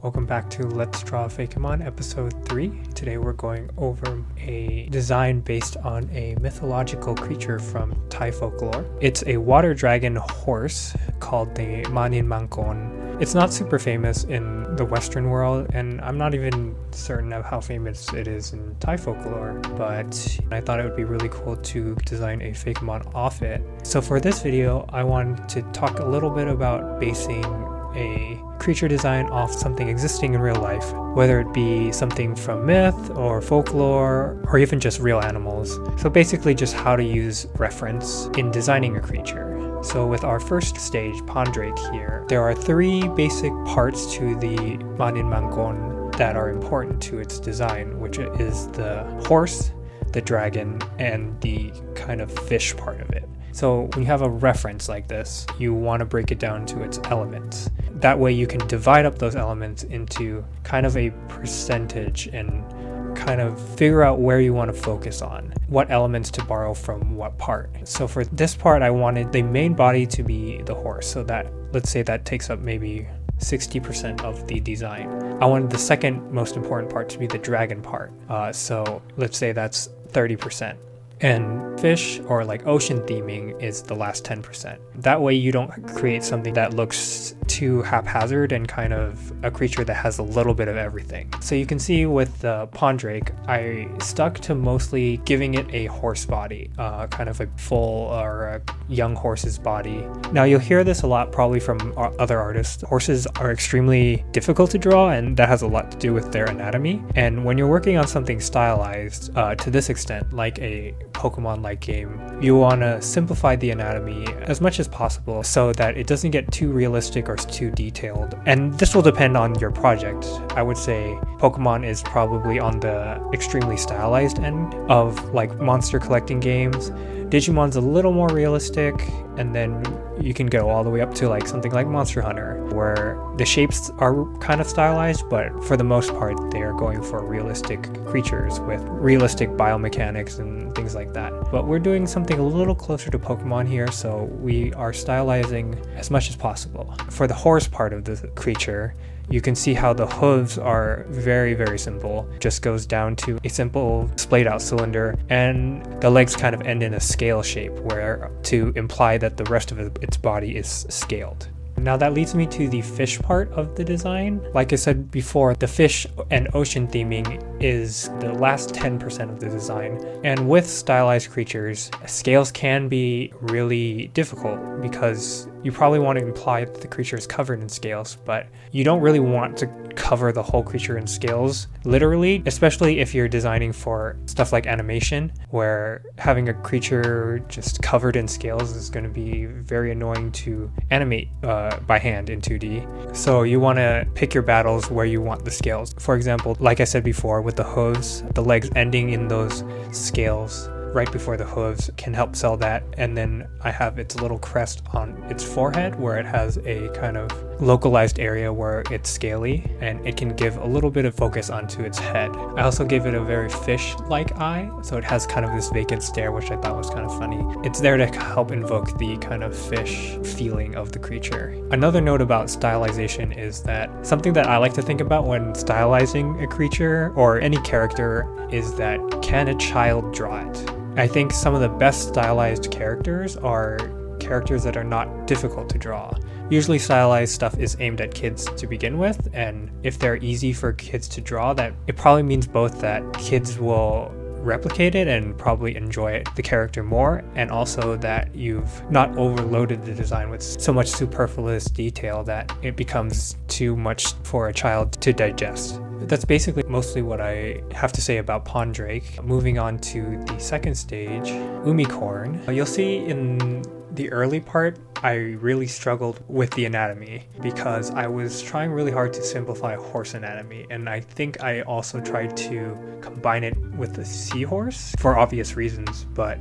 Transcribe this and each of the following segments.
Welcome back to Let's Draw Fakemon episode 3. Today we're going over a design based on a mythological creature from Thai folklore. It's a water dragon horse called the Manin Mangkon. It's not super famous in the Western world, and I'm not even certain of how famous it is in Thai folklore, but I thought it would be really cool to design a Fakemon off it. So for this video, I wanted to talk a little bit about basing a creature design off something existing in real life, whether it be something from myth or folklore or even just real animals. So basically just how to use reference in designing a creature. So with our first stage, Pondrake here, there are 3 basic parts to the Manin Mangkon that are important to its design, which is the horse, the dragon, and the kind of fish part of it. So when you have a reference like this, you want to break it down to its elements. That way you can divide up those elements into kind of a percentage and kind of figure out where you want to focus on, what elements to borrow from what part. So for this part, I wanted the main body to be the horse, so that, let's say that takes up maybe 60% of the design. I wanted the second most important part to be the dragon part. So let's say that's 30%. And fish or like ocean theming is the last 10%. That way you don't create something that looks too haphazard and kind of a creature that has a little bit of everything. So you can see with the Pondrake, I stuck to mostly giving it a horse body, kind of a full or a young horse's body. Now you'll hear this a lot probably from other artists. Horses are extremely difficult to draw, and that has a lot to do with their anatomy. And when you're working on something stylized to this extent, like a Pokemon-like game, you want to simplify the anatomy as much as possible so that it doesn't get too realistic or too detailed. And this will depend on your project. I would say Pokemon is probably on the extremely stylized end of like monster collecting games. Digimon's a little more realistic, and then you can go all the way up to like something like Monster Hunter, where the shapes are kind of stylized, but for the most part they are going for realistic creatures with realistic biomechanics and things like that. But we're doing something a little closer to Pokemon here, so we are stylizing as much as possible. For the horse part of the creature, you can see how the hooves are very, very simple. Just goes down to a simple splayed out cylinder, and the legs kind of end in a scale shape where to imply that the rest of its body is scaled. Now that leads me to the fish part of the design. Like I said before, the fish and ocean theming is the last 10% of the design. And with stylized creatures, scales can be really difficult because you probably want to imply that the creature is covered in scales, but you don't really want to cover the whole creature in scales, literally, especially if you're designing for stuff like animation, where having a creature just covered in scales is going to be very annoying to animate by hand in 2D. So you want to pick your battles where you want the scales. For example, like I said before, with the hooves, the legs ending in those scales right before the hooves can help sell that. And then I have its little crest on its forehead where it has a kind of localized area where it's scaly, and it can give a little bit of focus onto its head. I also gave it a very fish-like eye, so it has kind of this vacant stare, which I thought was kind of funny. It's there to help invoke the kind of fish feeling of the creature. Another note about stylization is that something that I like to think about when stylizing a creature or any character is that, can a child draw it? I think some of the best stylized characters are characters that are not difficult to draw. Usually stylized stuff is aimed at kids to begin with, and if they're easy for kids to draw, that it probably means both that kids will replicate it and probably enjoy the character more, and also that you've not overloaded the design with so much superfluous detail that it becomes too much for a child to digest. That's basically mostly what I have to say about Pondrake. Moving on to the second stage, Umicorn. You'll see in the early part, I really struggled with the anatomy because I was trying really hard to simplify horse anatomy, and I think I also tried to combine it with the seahorse for obvious reasons, but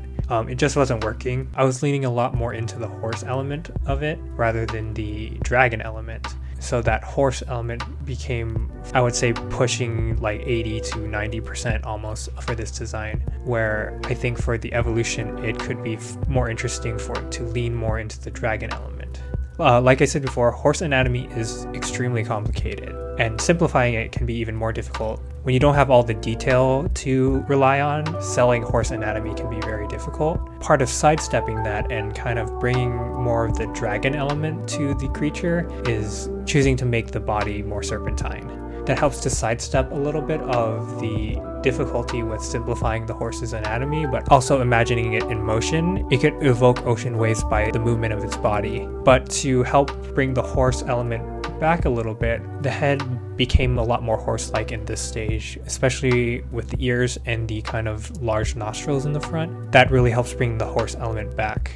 it just wasn't working. I was leaning a lot more into the horse element of it rather than the dragon element. So that horse element became, I would say, pushing like 80 to 90% almost for this design, where I think for the evolution, it could be more interesting for it to lean more into the dragon element. Like I said before, horse anatomy is extremely complicated, and simplifying it can be even more difficult. When you don't have all the detail to rely on, selling horse anatomy can be very difficult. Part of sidestepping that and kind of bringing more of the dragon element to the creature is choosing to make the body more serpentine. That helps to sidestep a little bit of the difficulty with simplifying the horse's anatomy, but also imagining it in motion. It could evoke ocean waves by the movement of its body. But to help bring the horse element back a little bit, the head became a lot more horse-like in this stage, especially with the ears and the kind of large nostrils in the front. That really helps bring the horse element back.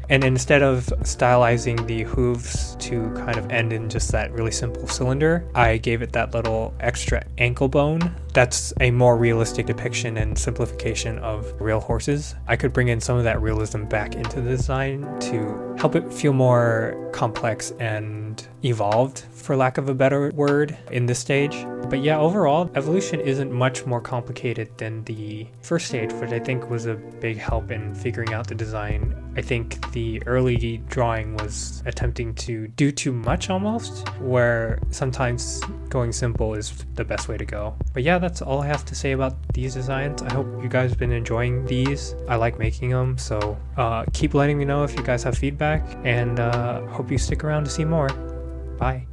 And instead of stylizing the hooves to kind of end in just that really simple cylinder, I gave it that little extra ankle bone. That's a more realistic depiction and simplification of real horses. I could bring in some of that realism back into the design to help it feel more complex and evolved, for lack of a better word, in this stage. But yeah, overall, evolution isn't much more complicated than the first stage, which I think was a big help in figuring out the design. I think the early drawing was attempting to do too much almost, where sometimes going simple is the best way to go. But yeah, that's all I have to say about these designs. I hope you guys have been enjoying these. I like making them, so keep letting me know if you guys have feedback, and hope you stick around to see more. Bye.